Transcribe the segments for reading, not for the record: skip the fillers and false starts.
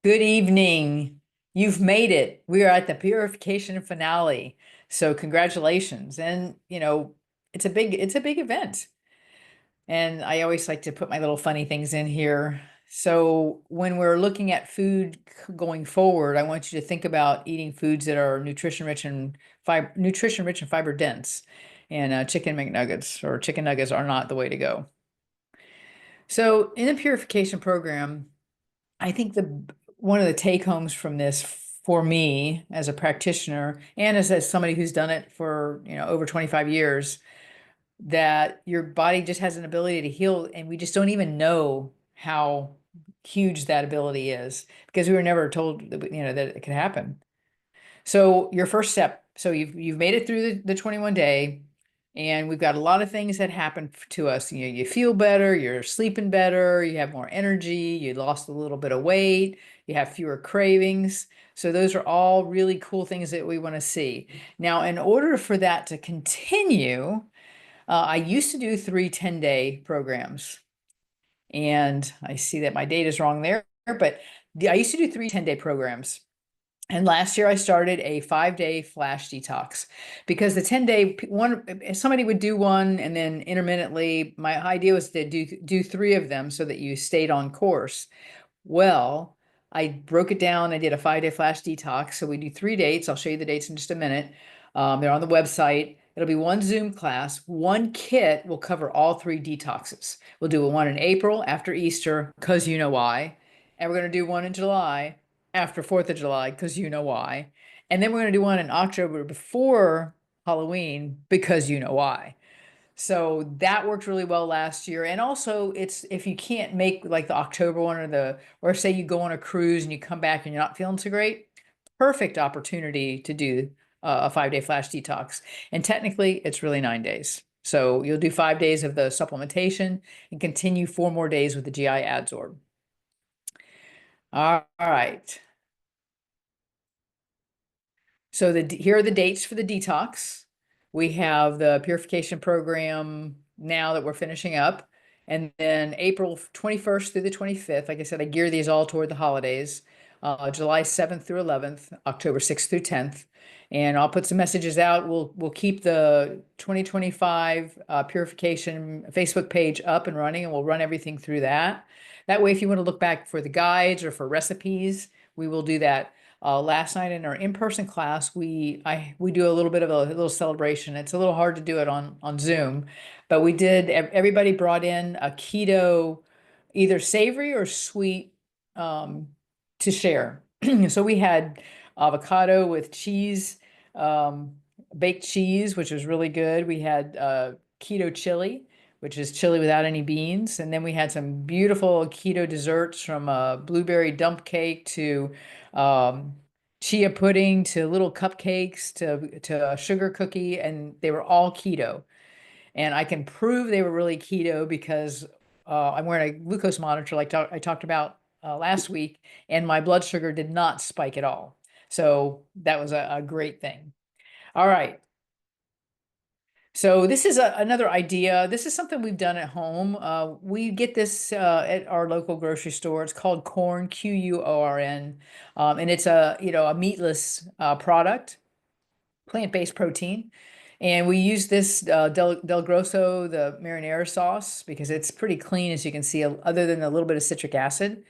Good evening. You've made it. We are at the purification finale. So congratulations. And it's a big event. And I always like to put my little funny things in here. So when we're looking at food going forward, I want you to think about eating foods that are nutrition rich and fiber dense. And chicken McNuggets or chicken nuggets are not the way to go. So in the purification program, I think the one of the take homes from this for me as a practitioner and as somebody who's done it for, over 25 years, that your body just has an ability to heal, and we just don't even know how huge that ability is because we were never told that, that it could happen. So your first step, so you've made it through the 21 day, and we've got a lot of things that happen to us. You feel better, you're sleeping better, you have more energy, you lost a little bit of weight, you have fewer cravings. So those are all really cool things that we want to see. Now, in order for that to continue, I used to do 3 10-day programs, and I see that my date is wrong there, but I used to do 3 10-day programs. And last year I started a 5 day flash detox because the 10-day one, somebody would do one and then intermittently, my idea was to do 3 of them so that you stayed on course. Well, I broke it down. I did a 5 day flash detox. So we do 3 dates. I'll show you the dates in just a minute. They're on the website. It'll be one Zoom class. One kit will cover all 3 detoxes. We'll do one in April after Easter, because you know why. And we're going to do one in July after 4th of July, because you know why. And then we're going to do one in October before Halloween, because you know why. So that worked really well last year. And also it's if you can't make like the October one or say you go on a cruise and you come back and you're not feeling so great, perfect opportunity to do a 5 day flash detox. And technically it's really 9 days. So you'll do 5 days of the supplementation and continue 4 more days with the GI adsorb. All right. So here are the dates for the detox. We have the purification program now that we're finishing up. And then April 21st through the 25th, like I said, I gear these all toward the holidays. July 7th through 11th, October 6th through 10th. And I'll put some messages out. We'll keep the 2025 purification Facebook page up and running, and we'll run everything through that. That way, if you want to look back for the guides or for recipes, we will do that. Last night in our in-person class, we do a little bit of a little celebration. It's a little hard to do it on Zoom, but we did. Everybody brought in a keto, either savory or sweet, um, to share. So we had avocado with cheese, um, baked cheese, which was really good. We had keto chili, which is chili without any beans, and then we had some beautiful keto desserts, from a blueberry dump cake to chia pudding to little cupcakes to a sugar cookie, and they were all keto. And I can prove they were really keto because I'm wearing a glucose monitor, like I talked about last week, and my blood sugar did not spike at all. So that was a great thing. All right. So this is another idea. This is something we've done at home. We get this at our local grocery store. It's called Corn, Quorn, and it's a meatless product, plant-based protein. And we use this Del Grosso, the marinara sauce, because it's pretty clean, as you can see, other than a little bit of citric acid.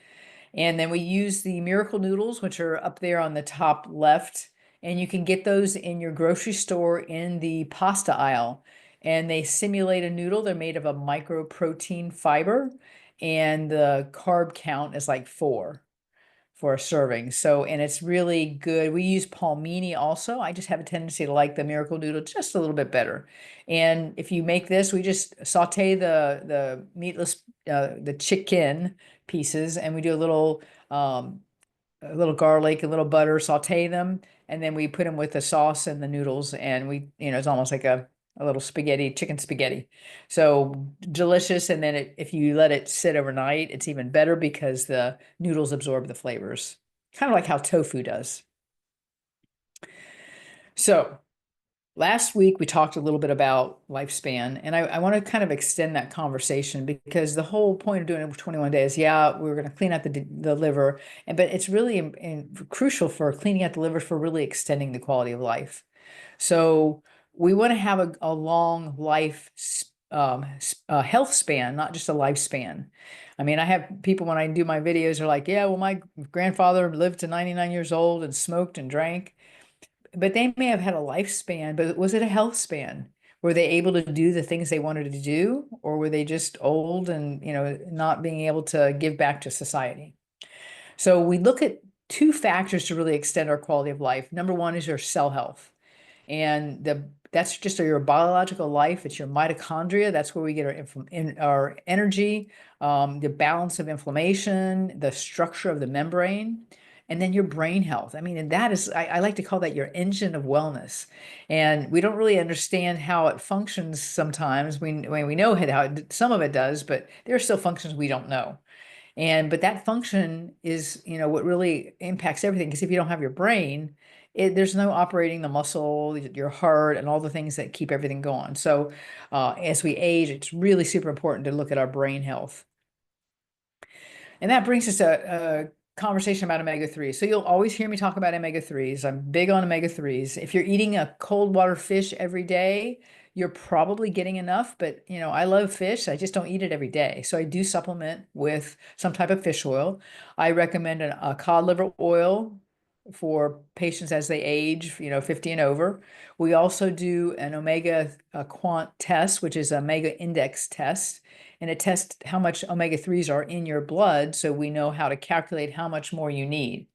And then we use the Miracle Noodles, which are up there on the top left. And you can get those in your grocery store in the pasta aisle. And they simulate a noodle. They're made of a micro protein fiber, and the carb count is like 4 for a serving. So, and it's really good. We use palmini also. I just have a tendency to like the Miracle Noodle just a little bit better. And if you make this, we just saute the meatless, the chicken pieces, and we do a little garlic, a little butter, saute them, and then we put them with the sauce and the noodles, and it's almost like a little spaghetti, chicken spaghetti. So delicious. And then if you let it sit overnight, it's even better because the noodles absorb the flavors, kind of like how tofu does. So Last week, we talked a little bit about lifespan, and I want to kind of extend that conversation because the whole point of doing it for 21 days, yeah, we're going to clean out the liver, but it's really crucial for cleaning out the liver for really extending the quality of life. So we want to have a long health span, not just a lifespan. I mean, I have people when I do my videos are like, yeah, well, my grandfather lived to 99 years old and smoked and drank, but they may have had a lifespan, but was it a health span? Were they able to do the things they wanted to do, or were they just old and, not being able to give back to society? So we look at two factors to really extend our quality of life. Number one is your cell health. And that's just your biological life. It's your mitochondria. That's where we get our energy, the balance of inflammation, the structure of the membrane, and then your brain health. I mean, and that is, I like to call that your engine of wellness. And we don't really understand how it functions sometimes. We know how some of it does, but there are still functions we don't know. But that function is, what really impacts everything. Because if you don't have your brain, there's no operating the muscle, your heart, and all the things that keep everything going. So, as we age, it's really super important to look at our brain health. And that brings us to a conversation about omega-3s. So you'll always hear me talk about omega-3s. I'm big on omega-3s. If you're eating a cold water fish every day, you're probably getting enough, but I love fish. I just don't eat it every day. So I do supplement with some type of fish oil. I recommend a cod liver oil for patients as they age, 50 and over. We also do an omega quant test, which is omega index test, and it tests how much omega-3s are in your blood, so we know how to calculate how much more you need.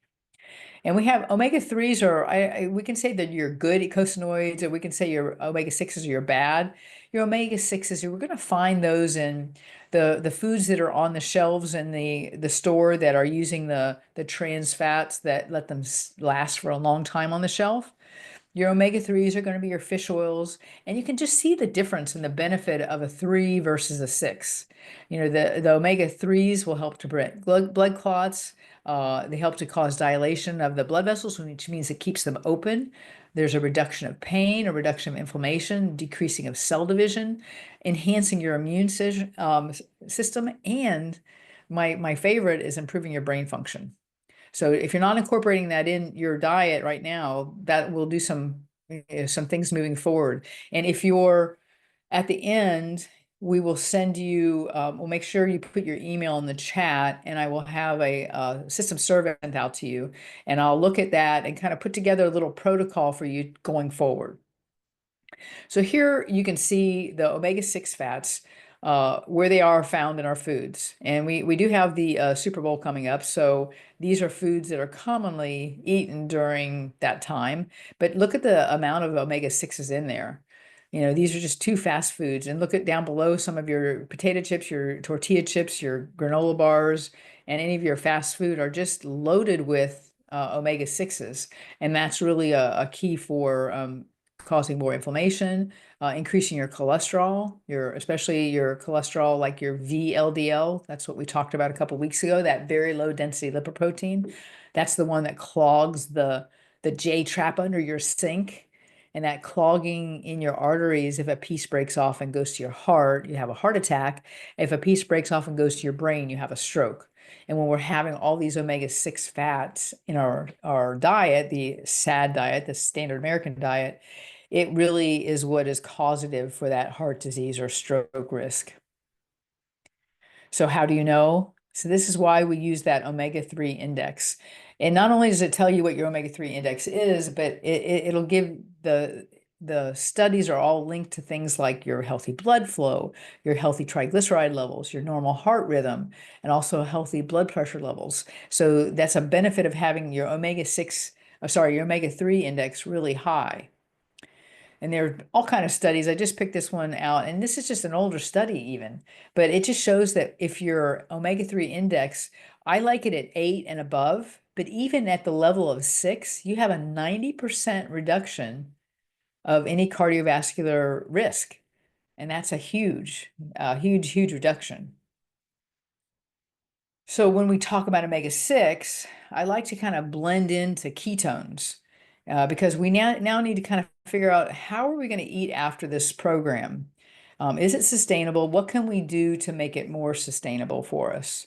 And we have omega-3s we can say that you're good eicosanoids, or we can say your omega-6s are your bad. Your omega-6s, we're going to find those in the foods that are on the shelves in the store that are using the trans fats that let them last for a long time on the shelf. Your omega-3s are going to be your fish oils, and you can just see the difference in the benefit of a 3 versus a 6. The omega-3s will help to prevent blood clots. They help to cause dilation of the blood vessels, which means it keeps them open. There's a reduction of pain, a reduction of inflammation, decreasing of cell division, enhancing your immune system, and my favorite is improving your brain function. So if you're not incorporating that in your diet right now, that will do some things moving forward. And if you're at the end, we will send you, we'll make sure you put your email in the chat, and I will have a system survey sent out to you. And I'll look at that and kind of put together a little protocol for you going forward. So here you can see the omega-6 fats, where they are found in our foods. And we do have the Super Bowl coming up. So these are foods that are commonly eaten during that time. But look at the amount of omega-6s in there. These are just two fast foods. And look at down below some of your potato chips, your tortilla chips, your granola bars, and any of your fast food are just loaded with omega-6s. And that's really a key for causing more inflammation, increasing your cholesterol, especially your cholesterol, like your VLDL. That's what we talked about a couple of weeks ago, that very low density lipoprotein. That's the one that clogs the J trap under your sink. And that clogging in your arteries, if a piece breaks off and goes to your heart, you have a heart attack. If a piece breaks off and goes to your brain, you have a stroke. And when we're having all these omega-6 fats in our diet, the SAD diet, the standard American diet, it really is what is causative for that heart disease or stroke risk. So how do you know? So this is why we use that omega-3 index. And not only does it tell you what your omega-3 index is, but it'll give the studies are all linked to things like your healthy blood flow, your healthy triglyceride levels, your normal heart rhythm, and also healthy blood pressure levels. So that's a benefit of having your your omega-3 index really high. And there are all kind of studies. I just picked this one out, and this is just an older study even, but it just shows that if your omega-3 index, I like it at 8 and above, but even at the level of 6, you have a 90% reduction of any cardiovascular risk. And that's a huge reduction. So when we talk about omega-6, I like to kind of blend into ketones. because we now need to kind of figure out how are we going to eat after this program? Is it sustainable? What can we do to make it more sustainable for us?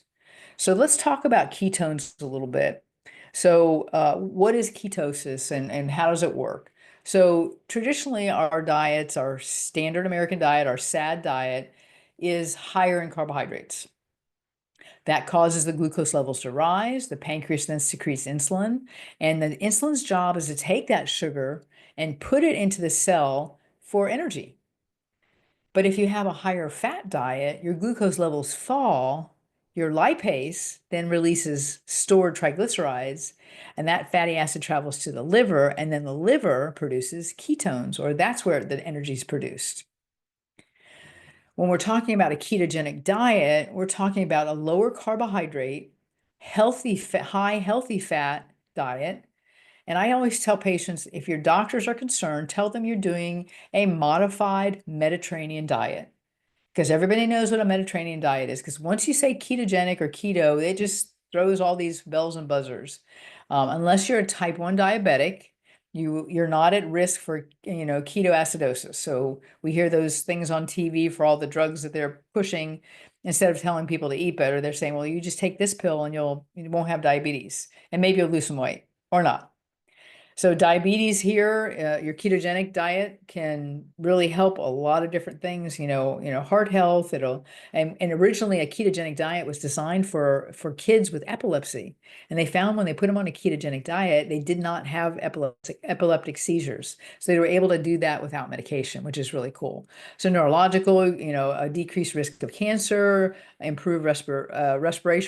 So let's talk about ketones a little bit. So what is ketosis and how does it work? So traditionally, our diets, our standard American diet, our SAD diet, is higher in carbohydrates. That causes the glucose levels to rise. The pancreas then secretes insulin, and the insulin's job is to take that sugar and put it into the cell for energy. But if you have a higher fat diet, your glucose levels fall, your lipase then releases stored triglycerides, and that fatty acid travels to the liver, and then the liver produces ketones, or that's where the energy is produced. When we're talking about a ketogenic diet, we're talking about a lower carbohydrate, high healthy fat diet. And I always tell patients, if your doctors are concerned, tell them you're doing a modified Mediterranean diet, because everybody knows what a Mediterranean diet is. Because once you say ketogenic or keto, it just throws all these bells and buzzers. Unless you're a type 1 diabetic, you're not at risk for ketoacidosis. So we hear those things on TV for all the drugs that they're pushing. Instead of telling people to eat better, they're saying, well, you just take this pill and you won't have diabetes, and maybe you'll lose some weight or not. So diabetes here, your ketogenic diet can really help a lot of different things, heart health. And originally a ketogenic diet was designed for kids with epilepsy. And they found when they put them on a ketogenic diet, they did not have epileptic seizures. So they were able to do that without medication, which is really cool. So neurological, a decreased risk of cancer, improved respiratory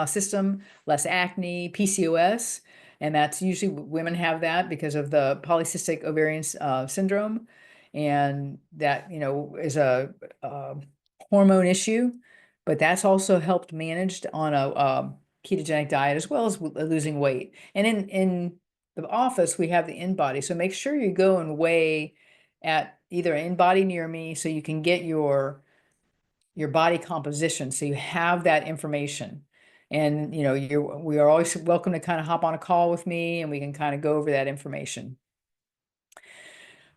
system, less acne, PCOS. And that's usually women have that because of the polycystic ovarian syndrome. And that, is a hormone issue, but that's also helped managed on a ketogenic diet as well as losing weight. And in the office, we have the InBody. So make sure you go and weigh at either an InBody near me so you can get your body composition, so you have that information. And we are always welcome to kind of hop on a call with me and we can kind of go over that information.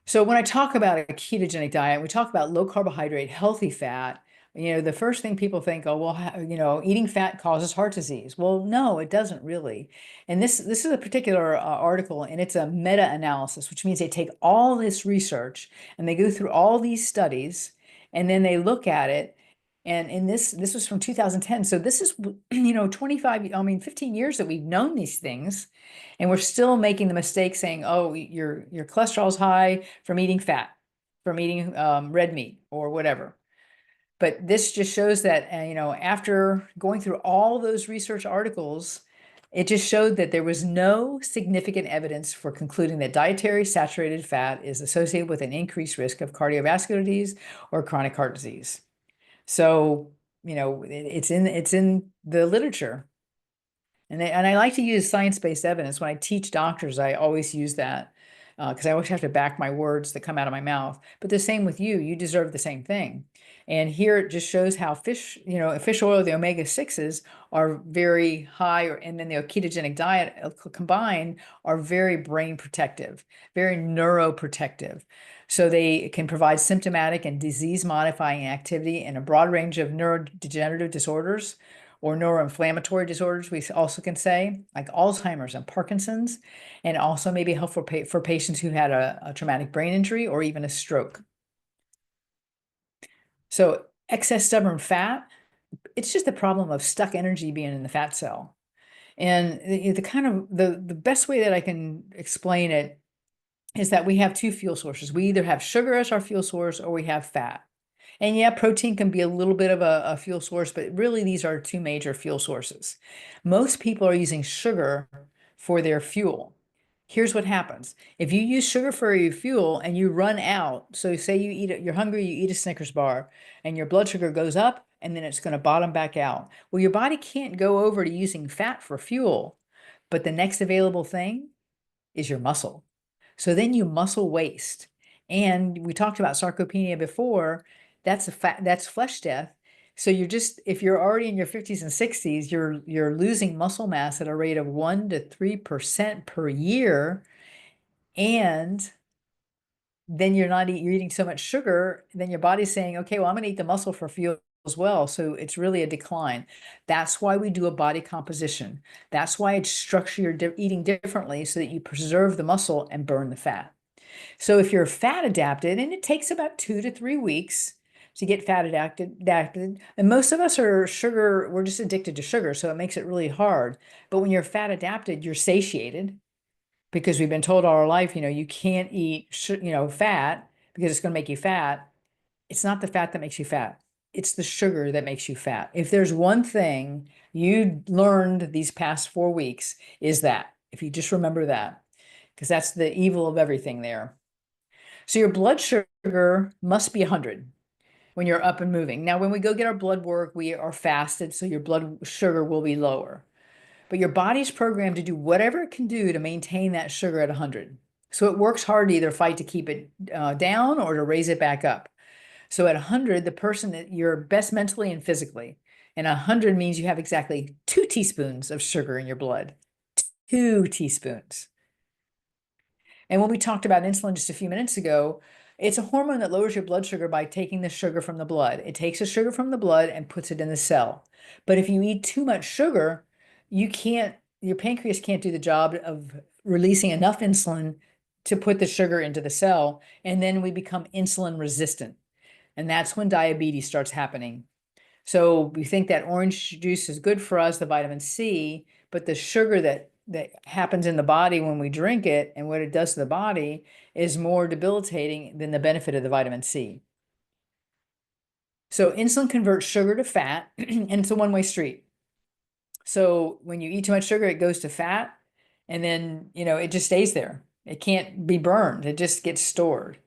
So when I talk about a ketogenic diet, we talk about low carbohydrate, healthy fat. The first thing people think, oh, well, eating fat causes heart disease. Well, no, it doesn't really. And this is a particular article, and it's a meta-analysis, which means they take all this research and they go through all these studies, and then they look at it. And in this was from 2010. So this is, 15 years that we've known these things, and we're still making the mistake saying, oh, your cholesterol's high from eating fat, from eating red meat or whatever. But this just shows that, after going through all those research articles, it just showed that there was no significant evidence for concluding that dietary saturated fat is associated with an increased risk of cardiovascular disease or chronic heart disease. So, it's in the literature. And I like to use science-based evidence. When I teach doctors, I always use that because I always have to back my words that come out of my mouth. But the same with you. You deserve the same thing. And here it just shows how fish oil, the omega-6s are very high, and then the ketogenic diet combined are very brain protective, very neuroprotective. So they can provide symptomatic and disease-modifying activity in a broad range of neurodegenerative disorders, or neuroinflammatory disorders, we also can say, like Alzheimer's and Parkinson's, and also maybe helpful for patients who had a traumatic brain injury or even a stroke. So excess stubborn fat, it's just the problem of stuck energy being in the fat cell. And the best way that I can explain it is that we have two fuel sources. We either have sugar as our fuel source or we have fat. And yeah, protein can be a little bit of a fuel source, but really these are two major fuel sources. Most people are using sugar for their fuel. Here's what happens. If you use sugar for your fuel and you run out, so say you're hungry, you eat a Snickers bar and your blood sugar goes up and then it's going to bottom back out. Well, your body can't go over to using fat for fuel, but the next available thing is your muscle. So then you muscle waste. And we talked about sarcopenia before. That's flesh death. So you're just, if you're already in your 50s and 60s, you're losing muscle mass at a rate of 1 to 3% per year. And then you're eating so much sugar, then your body's saying, okay, well, I'm going to eat the muscle for fuel as well. So it's really a decline. That's why we do a body composition. That's why it's structure your eating differently so that you preserve the muscle and burn the fat. So if you're fat adapted, and it takes about 2 to 3 weeks to get fat adapted, and most of us are sugar, we're just addicted to sugar, so it makes it really hard. But when you're fat adapted, you're satiated because we've been told all our life, you can't eat, fat because it's going to make you fat. It's not the fat that makes you fat. It's the sugar that makes you fat. If there's one thing you learned these past 4 weeks, is that, if you just remember that, because that's the evil of everything there. So your blood sugar must be 100 when you're up and moving. Now, when we go get our blood work, we are fasted, so your blood sugar will be lower. But your body's programmed to do whatever it can do to maintain that sugar at 100. So it works hard to either fight to keep it down or to raise it back up. So at 100, the person that you're best mentally and physically. And 100 means you have exactly 2 teaspoons of sugar in your blood. 2 teaspoons. And when we talked about insulin just a few minutes ago, it's a hormone that lowers your blood sugar by taking the sugar from the blood. It takes the sugar from the blood and puts it in the cell. But if you eat too much sugar, your pancreas can't do the job of releasing enough insulin to put the sugar into the cell. And then we become insulin resistant. And that's when diabetes starts happening. So we think that orange juice is good for us, the vitamin C, but the sugar that happens in the body when we drink it and what it does to the body is more debilitating than the benefit of the vitamin C. So insulin converts sugar to fat, and it's a one-way street. So when you eat too much sugar, it goes to fat, and then, it just stays there. It can't be burned. It just gets stored.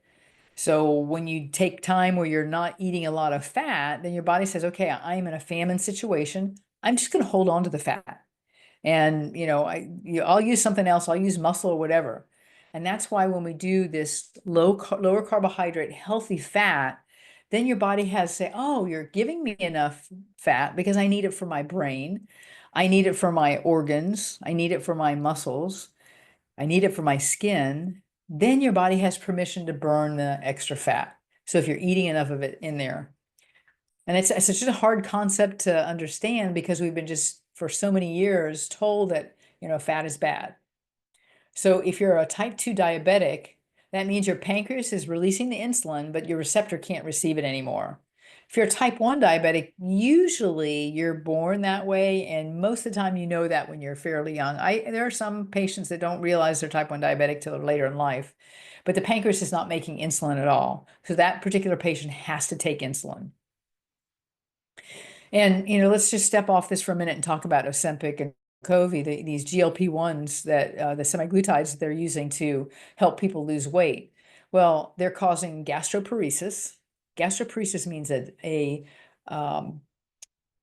So when you take time where you're not eating a lot of fat, then your body says, okay, I'm in a famine situation. I'm just going to hold on to the fat. And, I'll use something else. I'll use muscle or whatever. And that's why when we do this lower carbohydrate, healthy fat, then your body has to say, oh, you're giving me enough fat because I need it for my brain. I need it for my organs. I need it for my muscles. I need it for my skin. Then your body has permission to burn the extra fat. So if you're eating enough of it in there. And it's such a hard concept to understand because we've been just for so many years told that, fat is bad. So if you're a type 2 diabetic, that means your pancreas is releasing the insulin, but your receptor can't receive it anymore. If you're a type 1 diabetic, usually you're born that way, and most of the time you know that when you're fairly young. There are some patients that don't realize they're type 1 diabetic till later in life, but the pancreas is not making insulin at all. So that particular patient has to take insulin. And, let's just step off this for a minute and talk about Ozempic and Wegovy, these GLP-1s that the semaglutides that they're using to help people lose weight. Well, they're causing gastroparesis. Gastroparesis means a um,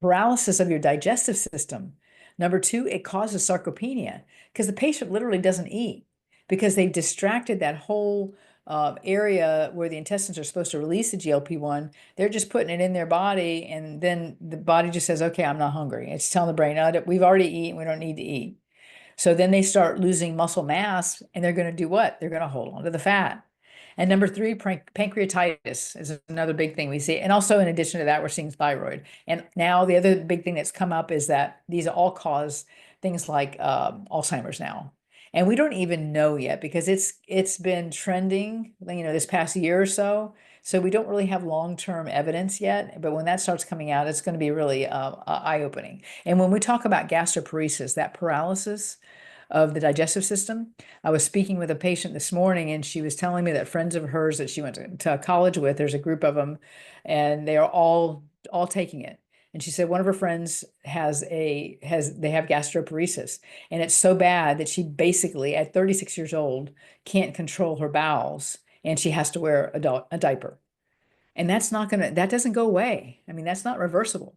paralysis of your digestive system. Number two, it causes sarcopenia because the patient literally doesn't eat because they've distracted that whole area where the intestines are supposed to release the GLP-1. They're just putting it in their body, and then the body just says, okay, I'm not hungry. It's telling the brain, oh, we've already eaten, we don't need to eat. So then they start losing muscle mass, and they're going to do what? They're going to hold on to the fat. And number three, pancreatitis is another big thing we see. And also, in addition to that, we're seeing thyroid. And now the other big thing that's come up is that these all cause things like Alzheimer's now. And we don't even know yet because it's been trending, this past year or so. So we don't really have long-term evidence yet. But when that starts coming out, it's going to be really eye-opening. And when we talk about gastroparesis, that paralysis of the digestive system. I was speaking with a patient this morning, and she was telling me that friends of hers that she went to college with, there's a group of them, and they are all taking it. And she said one of her friends they have gastroparesis, and it's so bad that she basically at 36 years old can't control her bowels, and she has to wear a diaper. And that doesn't go away. I mean, that's not reversible.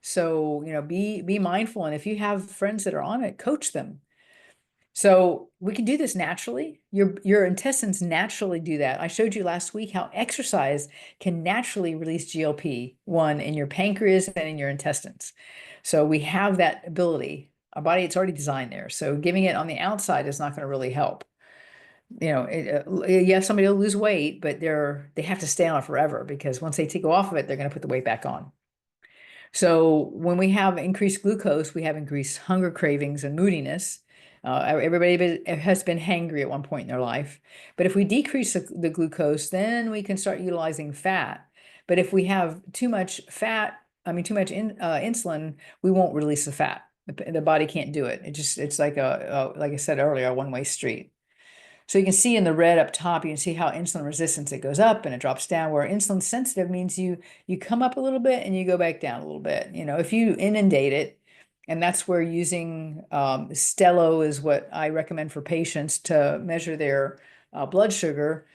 So, be mindful. And if you have friends that are on it, coach them. So we can do this naturally. Your intestines naturally do that. I showed you last week how exercise can naturally release GLP-1 in your pancreas and in your intestines. So we have that ability. Our body, it's already designed there. So giving it on the outside is not going to really help. You have somebody to lose weight, but they have to stay on it forever, because once they go off of it, they're going to put the weight back on. So when we have increased glucose, we have increased hunger cravings and moodiness. Everybody has been hangry at one point in their life. But if we decrease the glucose, then we can start utilizing fat. But if we have too much fat, too much insulin, we won't release the fat. The body can't do it. It's like like I said earlier, a one-way street. So you can see in the red up top, you can see how insulin resistance, it goes up and it drops down, where insulin sensitive means you come up a little bit and you go back down a little bit. If you inundate it, and that's where using Stello is what I recommend for patients to measure their blood sugar.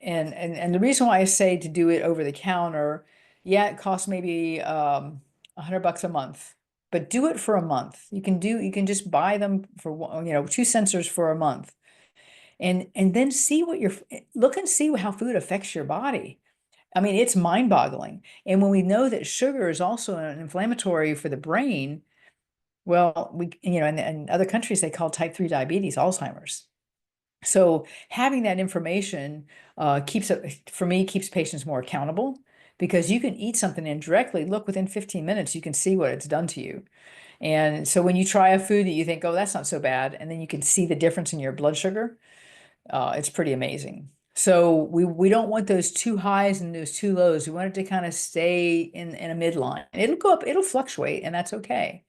And the reason why I say to do it over the counter, yeah, it costs maybe $100 a month, but do it for a month. You can just buy them for 2 sensors for a month. And then see look and see how food affects your body. It's mind-boggling. And when we know that sugar is also an inflammatory for the brain, well, in other countries, they call type 3 diabetes Alzheimer's. So having that information keeps patients more accountable, because you can eat something and directly look within 15 minutes, you can see what it's done to you. And so when you try a food that you think, oh, that's not so bad, and then you can see the difference in your blood sugar, it's pretty amazing. So we don't want those two highs and those two lows. We want it to kind of stay in a midline. It'll go up, it'll fluctuate, and that's okay.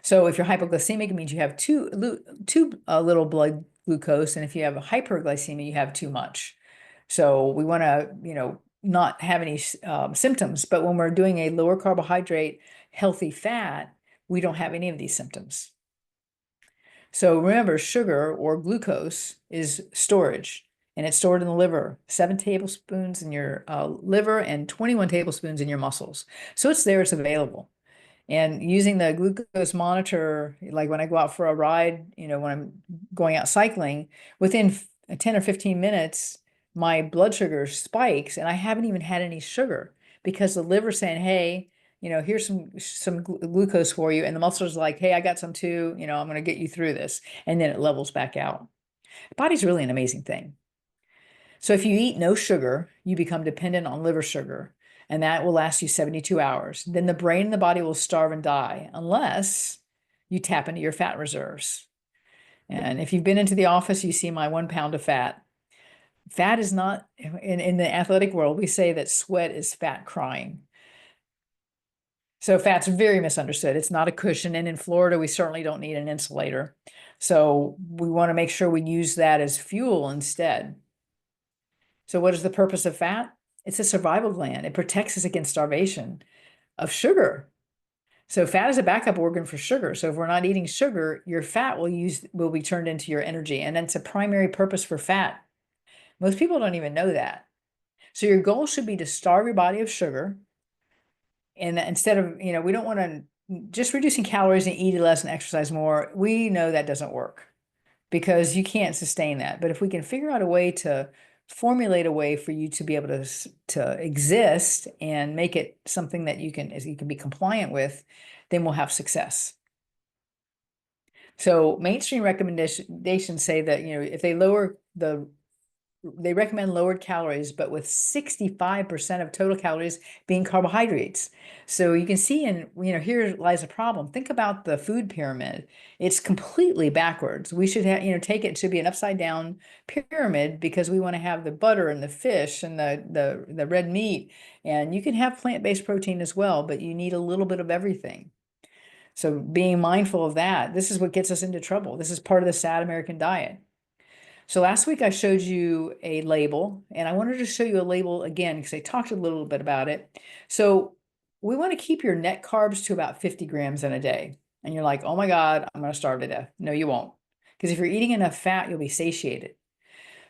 So if you're hypoglycemic, it means you have too little blood glucose, and if you have a hyperglycemia, you have too much. So we want to, not have any symptoms. But when we're doing a lower carbohydrate, healthy fat, we don't have any of these symptoms. So remember, sugar or glucose is storage, and it's stored in the liver. 7 tablespoons in your liver and 21 tablespoons in your muscles. So it's there, it's available. And using the glucose monitor, like when I go out for a ride, when I'm going out cycling, within 10 or 15 minutes, my blood sugar spikes, and I haven't even had any sugar, because the liver's saying, hey, here's some glucose for you. And the muscles are like, hey, I got some too, I'm going to get you through this. And then it levels back out. The body's really an amazing thing. So if you eat no sugar, you become dependent on liver sugar, and that will last you 72 hours. Then the brain and the body will starve and die unless you tap into your fat reserves. And if you've been into the office, you see my 1 pound of fat. Fat is not, in the athletic world, we say that sweat is fat crying. So fat's very misunderstood. It's not a cushion. And in Florida, we certainly don't need an insulator. So we want to make sure we use that as fuel instead. So what is the purpose of fat? It's a survival gland. It protects us against starvation of sugar. So fat is a backup organ for sugar. So if we're not eating sugar, your fat will be turned into your energy. And that's a primary purpose for fat. Most people don't even know that. So your goal should be to starve your body of sugar. And instead of, we don't want to just reducing calories and eat less and exercise more. We know that doesn't work, because you can't sustain that. But if we can figure out a way to formulate a way for you to be able to exist and make it something that you can be compliant with, then we'll have success. So mainstream recommendations say that, if they recommend lowered calories, but with 65% of total calories being carbohydrates. So you can see, here lies a problem. Think about the food pyramid. It's completely backwards. We should have, it should be an upside down pyramid, because we want to have the butter and the fish and the red meat. And you can have plant-based protein as well, but you need a little bit of everything. So being mindful of that, this is what gets us into trouble. This is part of the sad American diet. So last week I showed you a label, and I wanted to show you a label again, because I talked a little bit about it. So we want to keep your net carbs to about 50 grams in a day. And you're like, oh my God, I'm going to starve to death. No, you won't. Because if you're eating enough fat, you'll be satiated.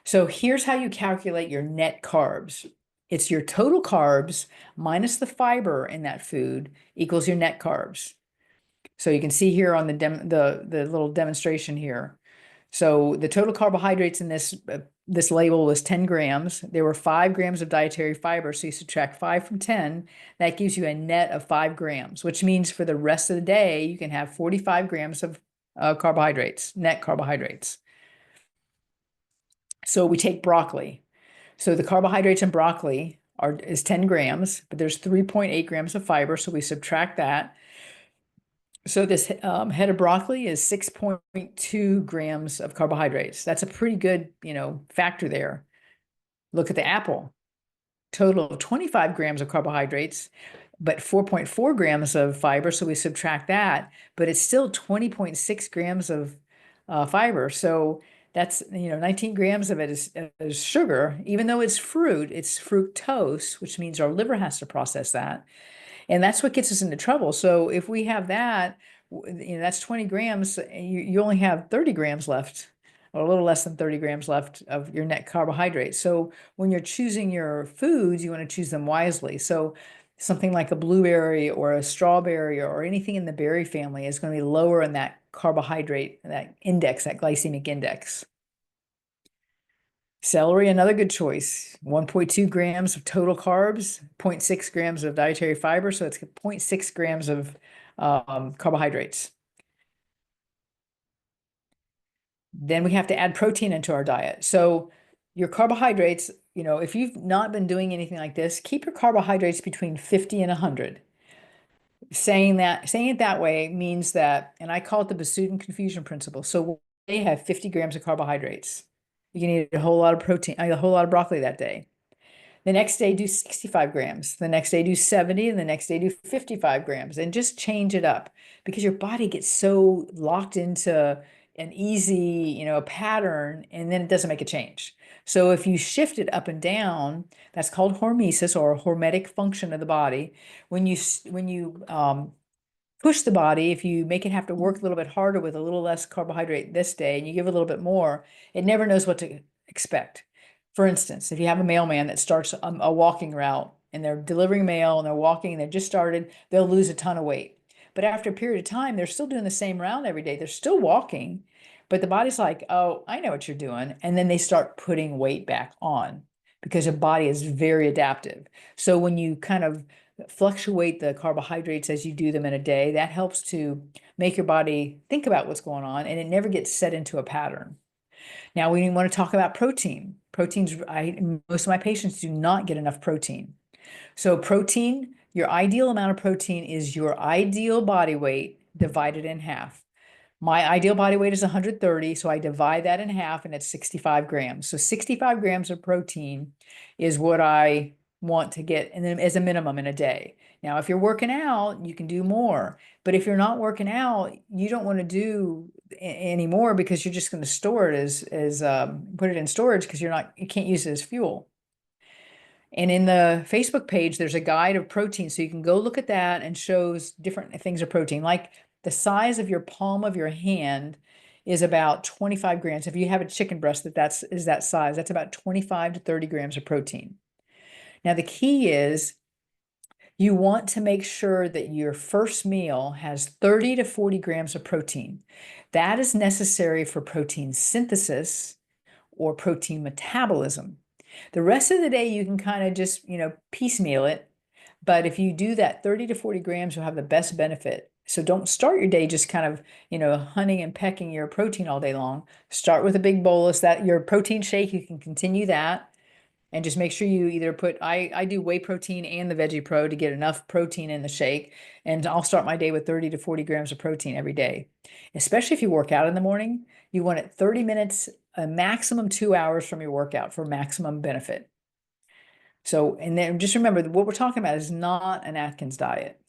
So here's how you calculate your net carbs. It's your total carbs minus the fiber in that food equals your net carbs. So you can see here on the little demonstration here. So the total carbohydrates in this label was 10 grams. There were 5 grams of dietary fiber. So you subtract 5 from 10, that gives you a net of 5 grams, which means for the rest of the day, you can have 45 grams of carbohydrates, net carbohydrates. So we take broccoli. So the carbohydrates in broccoli is 10 grams, but there's 3.8 grams of fiber. So we subtract that. So this head of broccoli is 6.2 grams of carbohydrates. That's a pretty good, factor there. Look at the apple, total of 25 grams of carbohydrates, but 4.4 grams of fiber. So we subtract that, but it's still 20.6 grams of fiber. So that's, 19 grams of it is sugar. Even though it's fruit, it's fructose, which means our liver has to process that. And that's what gets us into trouble. So if we have that, that's 20 grams, you only have 30 grams left, or a little less than 30 grams left of your net carbohydrates. So when you're choosing your foods, you want to choose them wisely. So something like a blueberry or a strawberry or anything in the berry family is going to be lower in that carbohydrate, that index, that glycemic index. Celery, another good choice. 1.2 grams of total carbs, 0.6 grams of dietary fiber, so it's 0.6 grams of carbohydrates. Then we have to add protein into our diet. So your carbohydrates, if you've not been doing anything like this, keep your carbohydrates between 50 and 100. Saying it that way means that, and I call it the Besuden confusion principle. So they have 50 grams of carbohydrates. You can eat a whole lot of protein, a whole lot of broccoli that day. The next day, do 65 grams. The next day, do 70, and the next day, do 55 grams, and just change it up because your body gets so locked into an easy, pattern, and then it doesn't make a change. So if you shift it up and down, that's called hormesis or hormetic function of the body. When you push the body, if you make it have to work a little bit harder with a little less carbohydrate this day and you give a little bit more, it never knows what to expect. For instance, if you have a mailman that starts a walking route and they're delivering mail and they're walking and they've just started, they'll lose a ton of weight. But after a period of time, they're still doing the same route every day. They're still walking, but the body's like, oh, I know what you're doing. And then they start putting weight back on because your body is very adaptive. So when you kind of fluctuate the carbohydrates as you do them in a day, that helps to make your body think about what's going on and it never gets set into a pattern. Now we want to talk about protein. Most of my patients do not get enough protein. So protein, your ideal amount of protein is your ideal body weight divided in half. My ideal body weight is 130, so I divide that in half and it's 65 grams. So 65 grams of protein is what I want to get, and then as a minimum in a day. Now, if you're working out, you can do more. But if you're not working out, you don't want to do any more because you're just going to store it as put it in storage because you can't use it as fuel. And in the Facebook page, there's a guide of protein. So you can go look at that and shows different things of protein. Like the size of your palm of your hand is about 25 grams. If you have a chicken breast is that size, that's about 25 to 30 grams of protein. Now, the key is you want to make sure that your first meal has 30 to 40 grams of protein. That is necessary for protein synthesis or protein metabolism. The rest of the day, you can kind of just, piecemeal it. But if you do that 30 to 40 grams, you'll have the best benefit. So don't start your day just kind of, hunting and pecking your protein all day long. Start with a big bolus. That your protein shake, you can continue that. And just make sure you either I do whey protein and the Veggie Pro to get enough protein in the shake. And I'll start my day with 30 to 40 grams of protein every day. Especially if you work out in the morning, you want it 30 minutes, a maximum 2 hours from your workout for maximum benefit. So, and then just remember that what we're talking about is not an Atkins diet.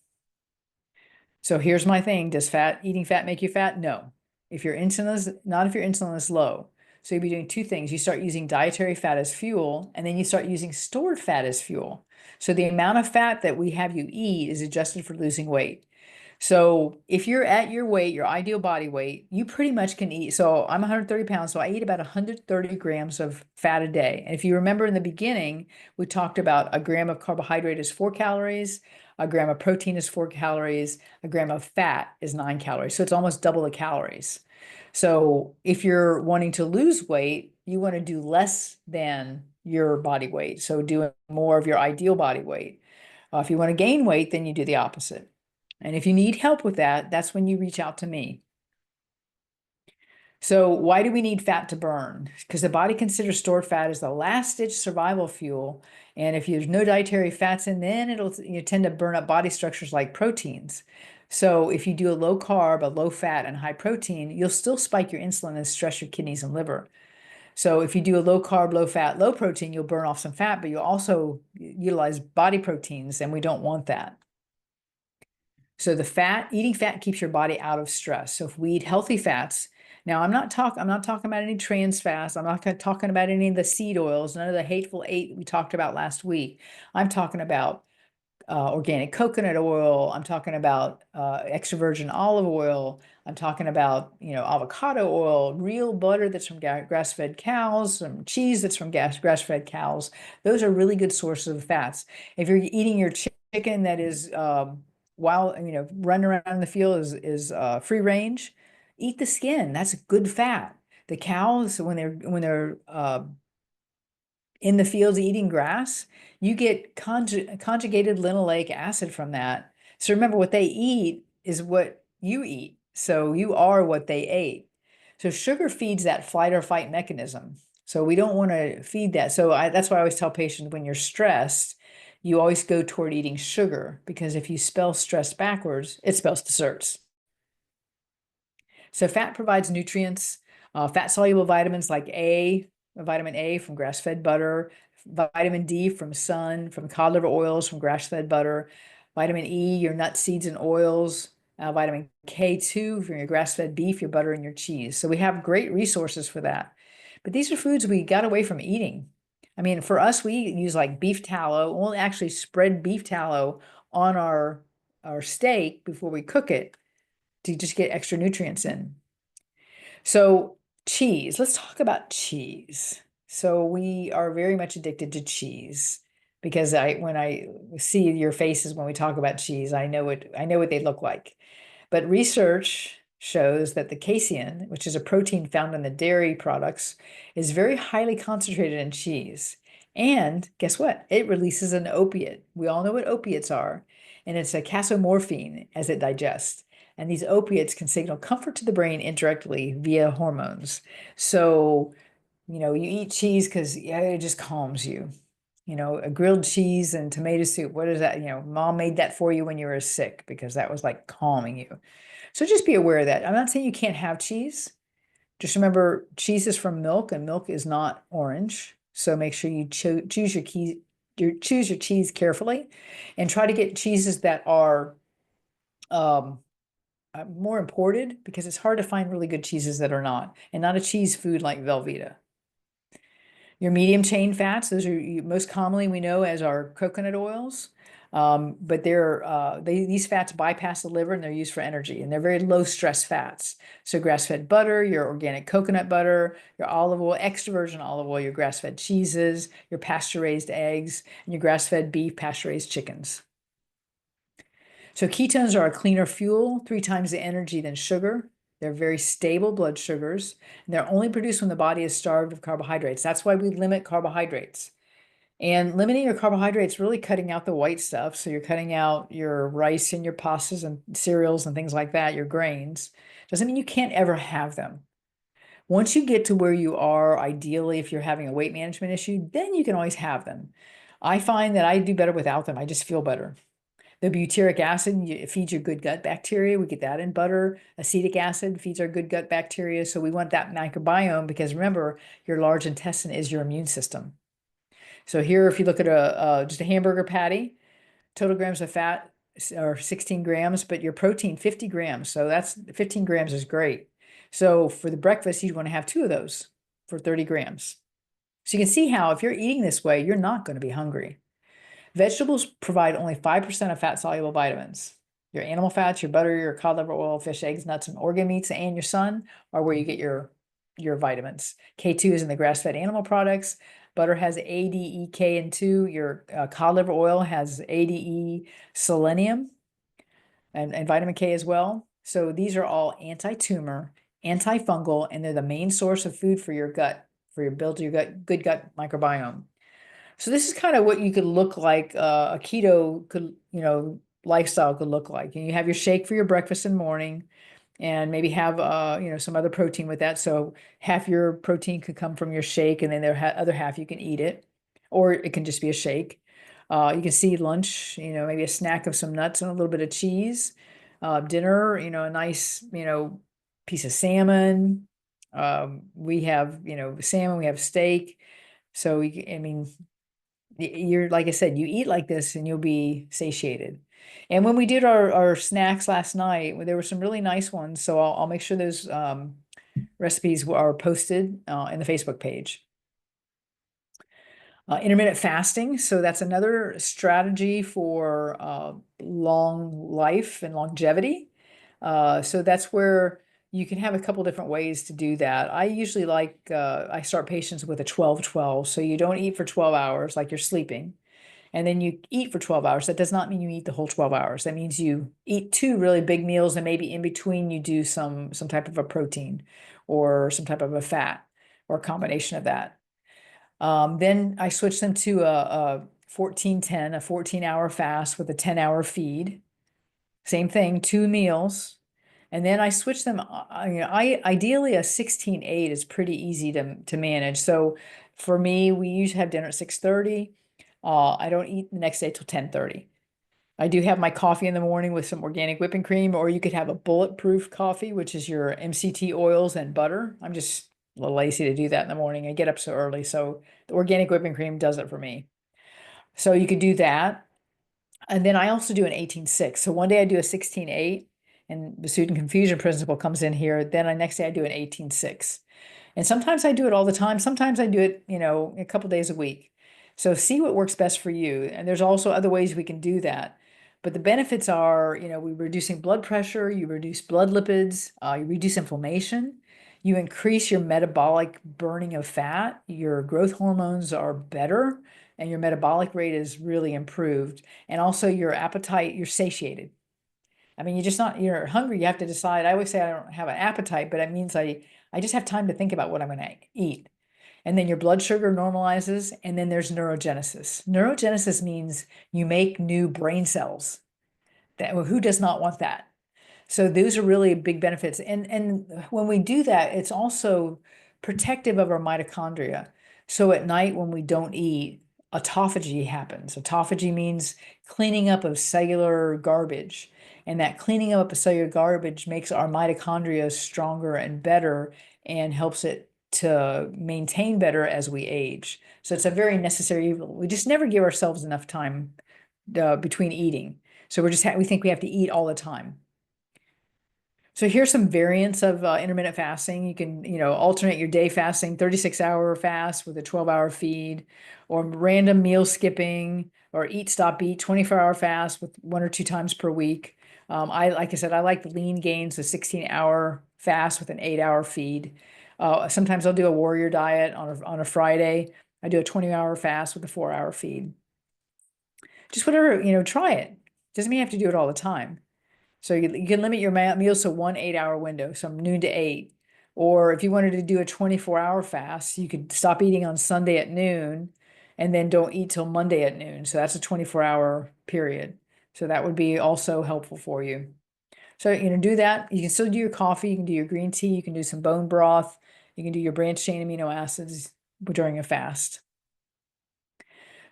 So here's my thing. Does eating fat make you fat? No. If your insulin is low. So you'll be doing two things. You start using dietary fat as fuel, and then you start using stored fat as fuel. So the amount of fat that we have you eat is adjusted for losing weight. So if you're at your weight, your ideal body weight, you pretty much can eat. So I'm 130 pounds, so I eat about 130 grams of fat a day. And if you remember in the beginning, we talked about a gram of carbohydrate is 4 calories, A gram of protein is 4 calories. A gram of fat is 9 calories. So it's almost double the calories. So if you're wanting to lose weight, you want to do less than your body weight. So doing more of your ideal body weight. If you want to gain weight, then you do the opposite. And if you need help with that, that's when you reach out to me. So why do we need fat to burn? Because the body considers stored fat as the last ditch survival fuel. And if there's no dietary fats in, then it'll tend to burn up body structures like proteins. So if you do a low carb, a low fat, and high protein, you'll still spike your insulin and stress your kidneys and liver. So if you do a low carb, low fat, low protein, you'll burn off some fat, but you'll also utilize body proteins, and we don't want that. So eating fat keeps your body out of stress. So if we eat healthy fats, now I'm not talking about any trans fats. I'm not talking about any of the seed oils, none of the hateful eight we talked about last week. I'm talking about organic coconut oil. I'm talking about extra virgin olive oil. I'm talking about, avocado oil, real butter that's from grass-fed cows, some cheese that's from grass-fed cows. Those are really good sources of fats. If you're eating your chicken that is running around in the field is free range, eat the skin. That's good fat. The cows, when they're in the fields eating grass, you get conjugated linoleic acid from that. So remember, what they eat is what you eat. So you are what they ate. So sugar feeds that flight or fight mechanism. So we don't want to feed that. So that's why I always tell patients, when you're stressed, you always go toward eating sugar, because if you spell stress backwards, it spells desserts. So fat provides nutrients, fat-soluble vitamins like vitamin A from grass-fed butter, vitamin D from sun, from cod liver oils, from grass-fed butter, vitamin E, your nuts, seeds, and oils, vitamin K2 from your grass-fed beef, your butter, and your cheese. So we have great resources for that. But these are foods we got away from eating. I mean, for us, we use like beef tallow. We'll actually spread beef tallow on our steak before we cook it to just get extra nutrients in. So cheese, let's talk about cheese. So we are very much addicted to cheese, because when I see your faces when we talk about cheese, I know what they look like. But research shows that the casein, which is a protein found in the dairy products, is very highly concentrated in cheese. And guess what? It releases an opiate. We all know what opiates are, and it's a casomorphine as it digests. And these opiates can signal comfort to the brain indirectly via hormones. So, you eat cheese because it just calms you. A grilled cheese and tomato soup. What is that? Mom made that for you when you were sick, because that was like calming you. So just be aware of that. I'm not saying you can't have cheese. Just remember, cheese is from milk, and milk is not orange. So make sure you choose your cheese carefully, and try to get cheeses that are more imported, because it's hard to find really good cheeses that are not, and not a cheese food like Velveeta. Your medium chain fats, those are most commonly we know as our coconut oils. But these fats bypass the liver, and they're used for energy, and they're very low stress fats. So grass-fed butter, your organic coconut butter, your olive oil, extra virgin olive oil, your grass-fed cheeses, your pasture-raised eggs, and your grass-fed beef, pasture-raised chickens. So ketones are a cleaner fuel, 3 times the energy than sugar. They're very stable blood sugars, and they're only produced when the body is starved of carbohydrates. That's why we limit carbohydrates. And limiting your carbohydrates, really cutting out the white stuff. So you're cutting out your rice and your pastas and cereals and things like that, your grains. Doesn't mean you can't ever have them. Once you get to where you are, ideally, if you're having a weight management issue, then you can always have them. I find that I do better without them. I just feel better. The butyric acid, it feeds your good gut bacteria. We get that in butter. Acetic acid feeds our good gut bacteria. So we want that microbiome, because remember, your large intestine is your immune system. So here, if you look at just a hamburger patty, total grams of fat are 16 grams, but your protein 50 grams. So that's 15 grams is great. So for the breakfast, you'd want to have 2 of those for 30 grams. So you can see how, if you're eating this way, you're not going to be hungry. Vegetables provide only 5% of fat-soluble vitamins. Your animal fats, your butter, your cod liver oil, fish, eggs, nuts, and organ meats, and your sun are where you get your vitamins. K2 is in the grass-fed animal products. Butter has A, D, E, K, and 2. Your cod liver oil has A, D, E, selenium, and vitamin K as well. So these are all anti-tumor, antifungal, and they're the main source of food for your gut, for your build your gut, good gut microbiome. So this is kind of what you could look like, a keto could, lifestyle could look like. And you have your shake for your breakfast and morning, and maybe have some other protein with that. So half your protein could come from your shake, and then the other half you can eat it, or it can just be a shake. You can see lunch, maybe a snack of some nuts and a little bit of cheese. Dinner, a nice, piece of salmon. We have, salmon, we have steak. So I mean, you're, like I said, you eat like this and you'll be satiated. And when we did our snacks last night, there were some really nice ones. So I'll make sure those recipes are posted in the Facebook page. Intermittent fasting. So that's another strategy for long life and longevity. So that's where you can have a couple different ways to do that. I usually I start patients with a 12-12. So you don't eat for 12 hours like you're sleeping, and then you eat for 12 hours. That does not mean you eat the whole 12 hours. That means you eat 2 really big meals, and maybe in between you do some type of a protein or some type of a fat or a combination of that. Then I switched them to a 14-10, a 14-hour fast with a 10-hour feed. Same thing, 2 meals. And then I switched them. I ideally a 16-8 is pretty easy to manage. So for me, we usually have dinner at 6:30. I don't eat the next day till 10:30. I do have my coffee in the morning with some organic whipping cream, or you could have a bulletproof coffee, which is your MCT oils and butter. I'm just a little lazy to do that in the morning. I get up so early, so the organic whipping cream does it for me. So you could do that. And then I also do an 18-6. So one day I do a 16-8, and the student confusion principle comes in here. Then the next day I do an 18-6. And sometimes I do it all the time. Sometimes I do it, a couple days a week. So see what works best for you. And there's also other ways we can do that. But the benefits are, we're reducing blood pressure, you reduce blood lipids, you reduce inflammation, you increase your metabolic burning of fat, your growth hormones are better, and your metabolic rate is really improved. And also your appetite, you're satiated. I mean, you're hungry, you have to decide. I always say I don't have an appetite, but it means I just have time to think about what I'm going to eat. And then your blood sugar normalizes, and then there's neurogenesis. Neurogenesis means you make new brain cells. Who does not want that? So those are really big benefits. And when we do that, it's also protective of our mitochondria. So at night when we don't eat, autophagy happens. Autophagy means cleaning up of cellular garbage. And that cleaning up of cellular garbage makes our mitochondria stronger and better, and helps it to maintain better as we age. So it's a very necessary evil. We just never give ourselves enough time between eating. So we think we have to eat all the time. So here's some variants of intermittent fasting. You can, alternate your day fasting, 36-hour fast with a 12-hour feed, or random meal skipping, or eat, stop, eat, 24-hour fast with 1 or 2 times per week. Like I said, I like the lean gains, the 16-hour fast with an 8-hour feed. Sometimes I'll do a warrior diet on a Friday. I do a 20-hour fast with a 4-hour feed. Just whatever, try it. Doesn't mean you have to do it all the time. So you can limit your meals to 1 8-hour window, so noon to 8. Or if you wanted to do a 24-hour fast, you could stop eating on Sunday at noon and then don't eat till Monday at noon. So that's a 24-hour period. So that would be also helpful for you. So, do that. You can still do your coffee. You can do your green tea. You can do some bone broth. You can do your branched chain amino acids during a fast.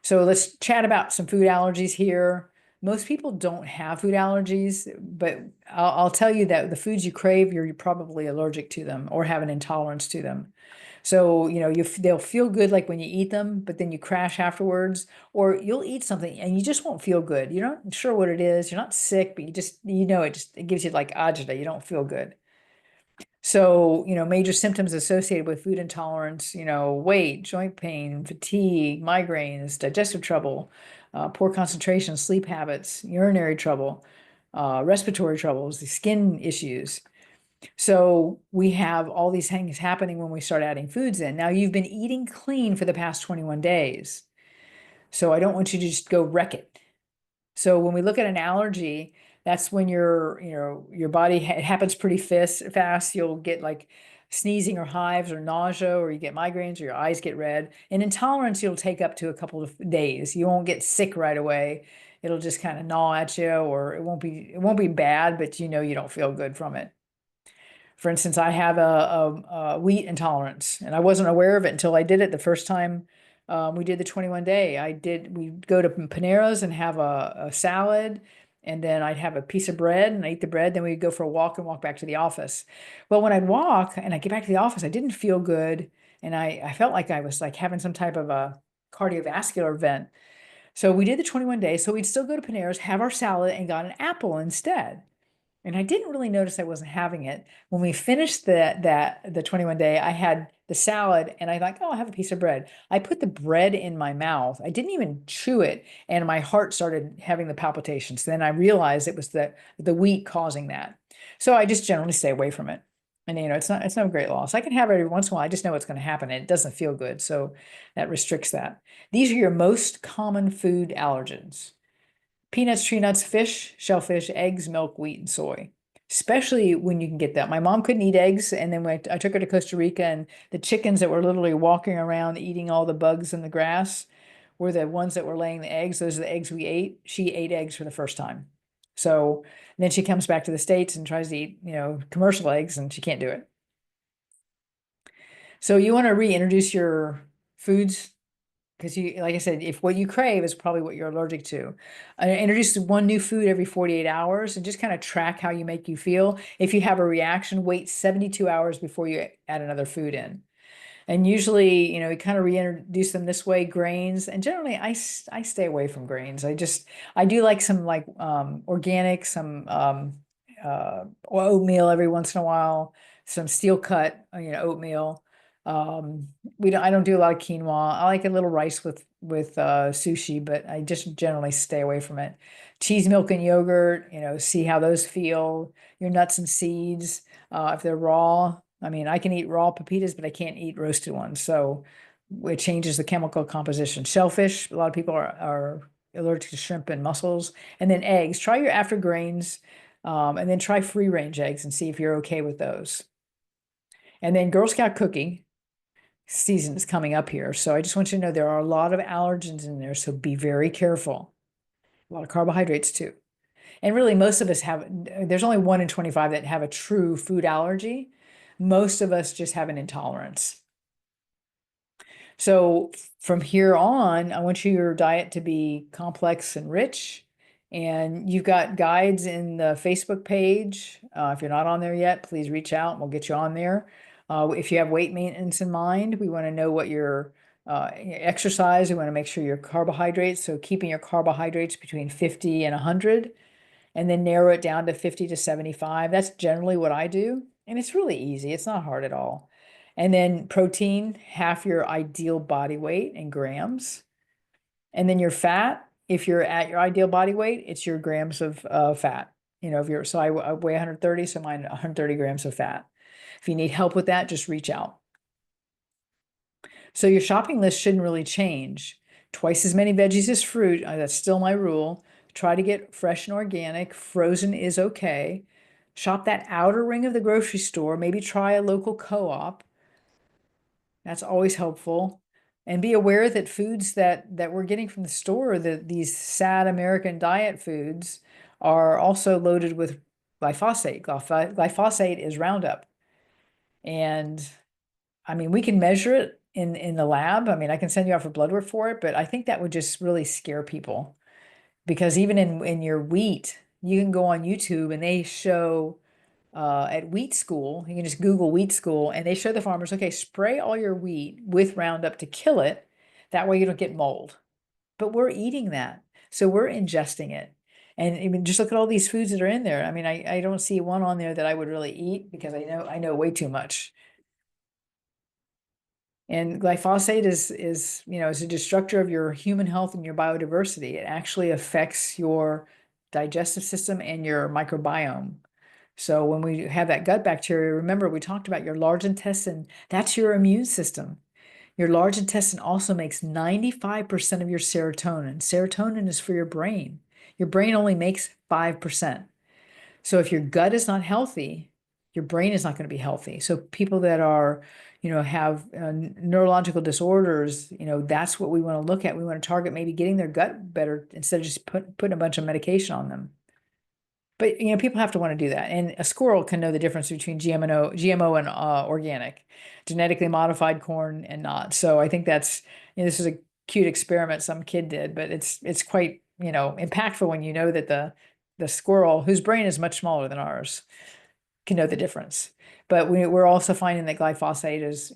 So let's chat about some food allergies here. Most people don't have food allergies, but I'll tell you that the foods you crave, you're probably allergic to them or have an intolerance to them. So, they'll feel good like when you eat them, but then you crash afterwards, or you'll eat something and you just won't feel good. You're not sure what it is. You're not sick, but it gives you like agita. You don't feel good. So, major symptoms associated with food intolerance, weight, joint pain, fatigue, migraines, digestive trouble, poor concentration, sleep habits, urinary trouble, respiratory troubles, the skin issues. So we have all these things happening when we start adding foods in. Now you've been eating clean for the past 21 days. So I don't want you to just go wreck it. So when we look at an allergy, that's when your body, it happens pretty fast. You'll get like sneezing or hives or nausea, or you get migraines or your eyes get red. And intolerance, you'll take up to a couple of days. You won't get sick right away. It'll just kind of gnaw at you, or it won't be bad, but you don't feel good from it. For instance, I have a wheat intolerance, and I wasn't aware of it until I did it the first time we did the 21 day. We go to Panera's and have a salad, and then I'd have a piece of bread and I eat the bread. Then we'd go for a walk and walk back to the office. Well, when I'd walk and I get back to the office, I didn't feel good, and I felt like I was like having some type of a cardiovascular event. So we did the 21 days. So we'd still go to Panera's, have our salad, and got an apple instead. And I didn't really notice I wasn't having it. When we finished the 21 day, I had the salad and I like, oh, I'll have a piece of bread. I put the bread in my mouth. I didn't even chew it, and my heart started having the palpitations. Then I realized it was the wheat causing that. So I just generally stay away from it. And it's no great loss. I can have it every once in a while. I just know what's going to happen and it doesn't feel good. So that restricts that. These are your most common food allergens: peanuts, tree nuts, fish, shellfish, eggs, milk, wheat, and soy. Especially when you can get that. My mom couldn't eat eggs, and then when I took her to Costa Rica, and the chickens that were literally walking around eating all the bugs in the grass were the ones that were laying the eggs. Those are the eggs we ate. She ate eggs for the first time. So then she comes back to the States and tries to eat, commercial eggs, and she can't do it. So you want to reintroduce your foods because like I said, if what you crave is probably what you're allergic to. Introduce one new food every 48 hours and just kind of track how you feel. If you have a reaction, wait 72 hours before you add another food in. And usually, we kind of reintroduce them this way, grains. And generally, I stay away from grains. I do like some like organic, some oatmeal every once in a while, some steel cut, oatmeal. I don't do a lot of quinoa. I like a little rice with sushi, but I just generally stay away from it. Cheese, milk, and yogurt, see how those feel. Your nuts and seeds, if they're raw. I mean, I can eat raw pepitas, but I can't eat roasted ones. So it changes the chemical composition. Shellfish, a lot of people are allergic to shrimp and mussels. And then eggs. Try your after grains, and then try free range eggs and see if you're okay with those. And then Girl Scout cooking season is coming up here. So I just want you to know there are a lot of allergens in there. So be very careful. A lot of carbohydrates too. And really, most of us there's only 1 in 25 that have a true food allergy. Most of us just have an intolerance. So from here on, I want your diet to be complex and rich. And you've got guides in the Facebook page. If you're not on there yet, please reach out and we'll get you on there. If you have weight maintenance in mind, we want to know what your exercise. We want to make sure your carbohydrates. So keeping your carbohydrates between 50 and 100, and then narrow it down to 50 to 75. That's generally what I do. And it's really easy. It's not hard at all. And then protein, half your ideal body weight in grams. And then your fat, if you're at your ideal body weight, it's your grams of fat. So I weigh 130, so mine 130 grams of fat. If you need help with that, just reach out. So your shopping list shouldn't really change. Twice as many veggies as fruit. That's still my rule. Try to get fresh and organic. Frozen is okay. Shop that outer ring of the grocery store. Maybe try a local co-op. That's always helpful. And be aware that foods that we're getting from the store, these sad American diet foods, are also loaded with glyphosate. Glyphosate is Roundup. And I mean, we can measure it in the lab. I mean, I can send you out for blood work for it, but I think that would just really scare people because even in your wheat, you can go on YouTube and they show at wheat school, you can just Google wheat school and they show the farmers, okay, spray all your wheat with Roundup to kill it. That way you don't get mold. But we're eating that. So we're ingesting it. And I mean, just look at all these foods that are in there. I mean, I don't see one on there that I would really eat because I know way too much. And glyphosate is a destructor of your human health and your biodiversity. It actually affects your digestive system and your microbiome. So when we have that gut bacteria, remember we talked about your large intestine, that's your immune system. Your large intestine also makes 95% of your serotonin. Serotonin is for your brain. Your brain only makes 5%. So if your gut is not healthy, your brain is not going to be healthy. So people that are, have neurological disorders, that's what we want to look at. We want to target maybe getting their gut better instead of just putting a bunch of medication on them. But people have to want to do that. And a squirrel can know the difference between GMO and organic, genetically modified corn and not. So I think that's, this is a cute experiment some kid did, but it's quite, impactful when you know that the squirrel, whose brain is much smaller than ours, can know the difference. But we're also finding that glyphosate is,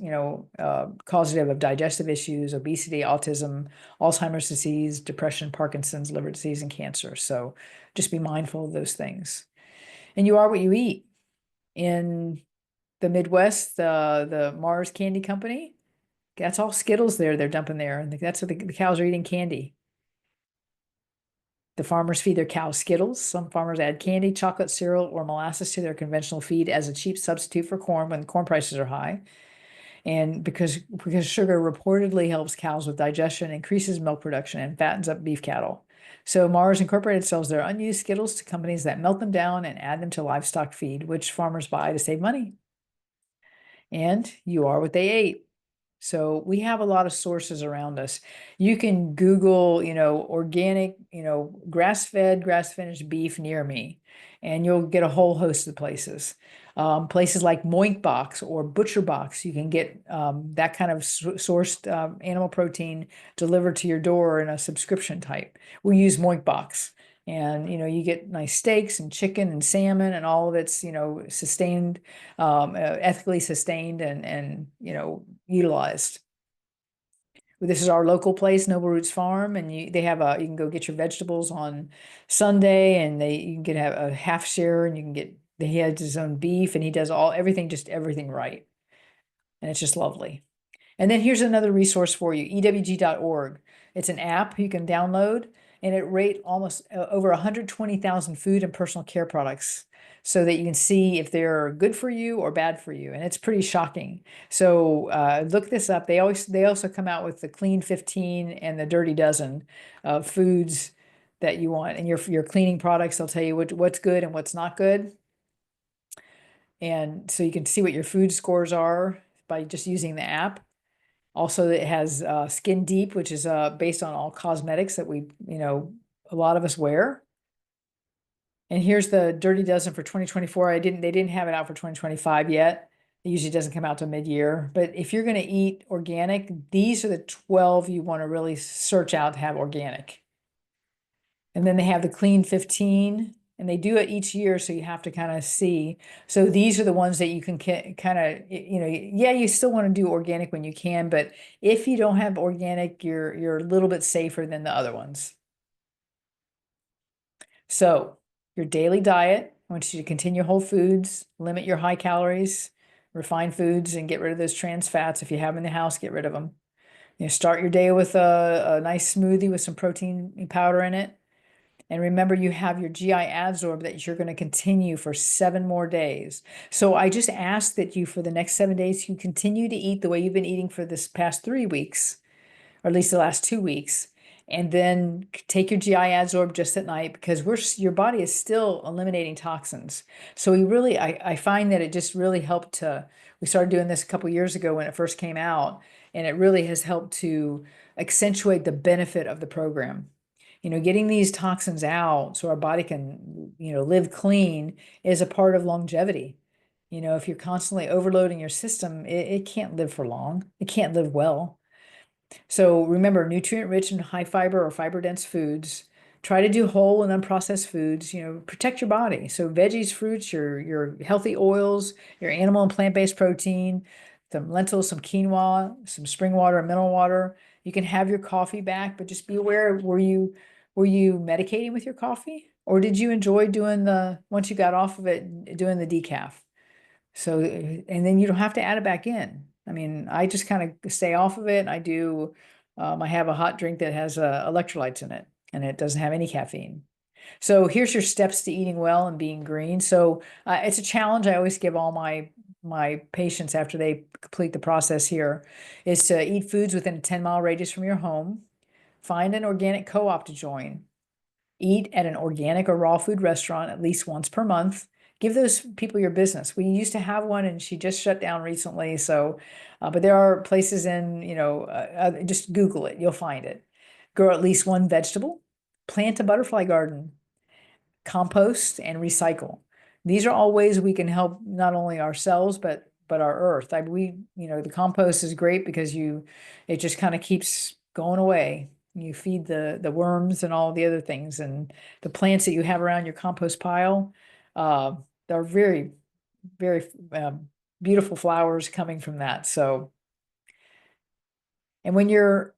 causative of digestive issues, obesity, autism, Alzheimer's disease, depression, Parkinson's, liver disease, and cancer. So just be mindful of those things. And you are what you eat. In the Midwest, the Mars Candy Company, that's all Skittles there they're dumping there. And that's what the cows are eating, candy. The farmers feed their cows Skittles. Some farmers add candy, chocolate, cereal, or molasses to their conventional feed as a cheap substitute for corn when corn prices are high. And because sugar reportedly helps cows with digestion, increases milk production, and fattens up beef cattle. So Mars Incorporated sells their unused Skittles to companies that melt them down and add them to livestock feed, which farmers buy to save money. And you are what they ate. So we have a lot of sources around us. You can Google, organic, grass-fed, grass-finished beef near me, and you'll get a whole host of places. Places like Moink Box or Butcher Box, you can get that kind of sourced animal protein delivered to your door in a subscription type. We use Moink Box. And you get nice steaks and chicken and salmon and all of it's sustained, ethically sustained and utilized. This is our local place, Noble Roots Farm, and they have you can go get your vegetables on Sunday, and you can get a half share, and you can get he has his own beef, and he does just everything right, and it's just lovely. And then here's another resource for you, ewg.org. It's an app you can download, and it rates almost over 120,000 food and personal care products so that you can see if they're good for you or bad for you. And it's pretty shocking. So look this up. They also come out with the Clean 15 and the Dirty Dozen of foods that you want. And your cleaning products, they'll tell you what's good and what's not good. And so you can see what your food scores are by just using the app. Also, it has Skin Deep, which is based on all cosmetics that a lot of us wear. And here's the Dirty Dozen for 2024. They didn't have it out for 2025 yet. It usually doesn't come out till mid-year. But if you're going to eat organic, these are the 12 you want to really search out to have organic. And then they have the Clean 15, and they do it each year, so you have to kind of see. So these are the ones that you can kind of, yeah, you still want to do organic when you can, but if you don't have organic, you're a little bit safer than the other ones. So your daily diet, I want you to continue whole foods, limit your high calories, refined foods, and get rid of those trans fats. If you have them in the house, get rid of them. Start your day with a nice smoothie with some protein powder in it. And remember, you have your GI adsorb that you're going to continue for 7 more days. So I just ask that you, for the next 7 days, you continue to eat the way you've been eating for this past 3 weeks, or at least the last 2 weeks, and then take your GI adsorb just at night, because your body is still eliminating toxins. So I find that it just really helped we started doing this a couple years ago when it first came out, and it really has helped to accentuate the benefit of the program. Getting these toxins out so our body can, live clean is a part of longevity. If you're constantly overloading your system, it can't live for long. It can't live well. So remember, nutrient-rich and high fiber or fiber-dense foods. Try to do whole and unprocessed foods. Protect your body. So veggies, fruits, your healthy oils, your animal and plant-based protein, some lentils, some quinoa, some spring water, and mineral water. You can have your coffee back, but just be aware, were you medicating with your coffee? Or did you enjoy doing once you got off of it, doing the decaf? So, and then you don't have to add it back in. I mean, I just kind of stay off of it. I have a hot drink that has electrolytes in it, and it doesn't have any caffeine. So here's your steps to eating well and being green. So it's a challenge I always give all my patients after they complete the process here is to eat foods within a 10-mile radius from your home. Find an organic co-op to join. Eat at an organic or raw food restaurant at least once per month. Give those people your business. We used to have one and she just shut down recently. So, but there are places in, just Google it, you'll find it. Grow at least one vegetable. Plant a butterfly garden, compost, and recycle. These are all ways we can help not only ourselves but our earth. The compost is great because it just kind of keeps going away. You feed the worms and all the other things, and the plants that you have around your compost pile, uh, they're very, very beautiful flowers coming from that. So, and when you're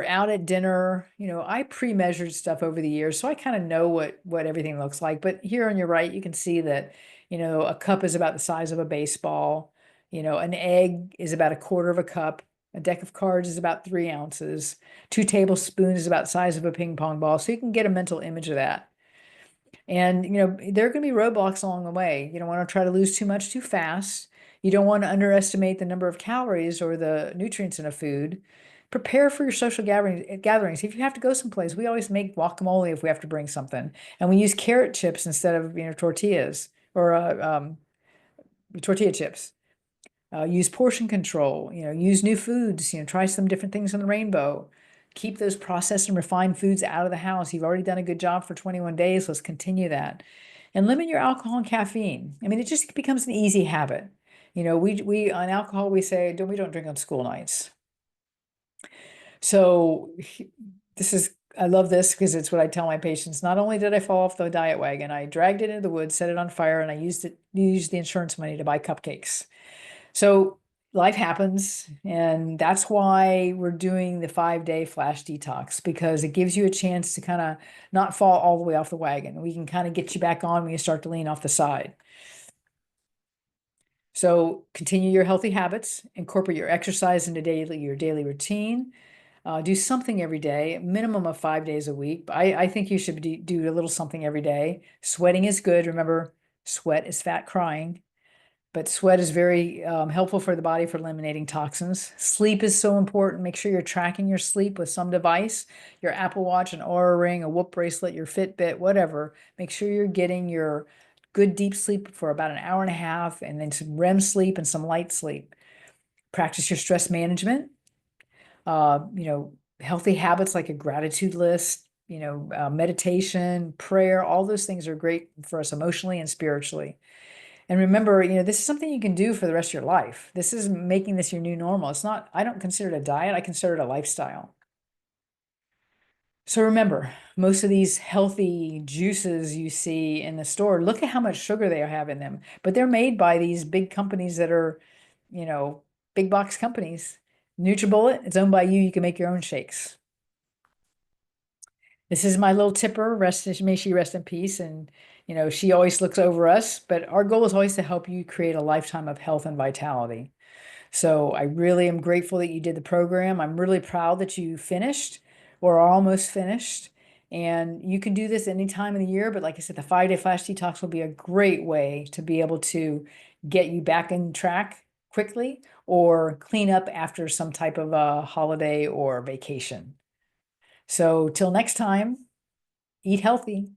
out at dinner, I pre-measured stuff over the years, so I kind of know what everything looks like. But here on your right, you can see that, a cup is about the size of a baseball. An egg is about a quarter of a cup. A deck of cards is about 3 ounces. 2 tablespoons is about the size of a ping pong ball. So you can get a mental image of that. And, there are going to be roadblocks along the way. You don't want to try to lose too much too fast. You don't want to underestimate the number of calories or the nutrients in a food. Prepare for your social gatherings. If you have to go someplace, we always make guacamole if we have to bring something. And we use carrot chips instead of, tortillas or tortilla chips. Use portion control, use new foods, try some different things on the rainbow. Keep those processed and refined foods out of the house. You've already done a good job for 21 days. Let's continue that. And limit your alcohol and caffeine. I mean, it just becomes an easy habit. We on alcohol, we say, we don't drink on school nights. So I love this because it's what I tell my patients. Not only did I fall off the diet wagon, I dragged it into the woods, set it on fire, and I used the insurance money to buy cupcakes. So life happens, and that's why we're doing the 5-day flash detox, because it gives you a chance to kind of not fall all the way off the wagon. We can kind of get you back on when you start to lean off the side. So continue your healthy habits, incorporate your exercise into your daily routine. Do something every day, minimum of 5 days a week. I think you should do a little something every day. Sweating is good. Remember, sweat is fat crying. But sweat is very helpful for the body for eliminating toxins. Sleep is so important. Make sure you're tracking your sleep with some device, your Apple Watch, an Aura Ring, a Whoop bracelet, your Fitbit, whatever. Make sure you're getting your good deep sleep for about an hour and a half, and then some REM sleep and some light sleep. Practice your stress management. Healthy habits like a gratitude list, meditation, prayer, all those things are great for us emotionally and spiritually. And remember, this is something you can do for the rest of your life. This is making this your new normal. It's not, I don't consider it a diet, I consider it a lifestyle. So remember, most of these healthy juices you see in the store, look at how much sugar they have in them. But they're made by these big companies that are, you know, big box companies. NutriBullet, it's owned by you. You can make your own shakes. This is my little tipper. May she rest in peace. And, she always looks over us. But our goal is always to help you create a lifetime of health and vitality. So I really am grateful that you did the program. I'm really proud that you finished or are almost finished. And you can do this any time of the year. But like I said, the 5-day flash detox will be a great way to be able to get you back in track quickly or clean up after some type of a holiday or vacation. So till next time, eat healthy.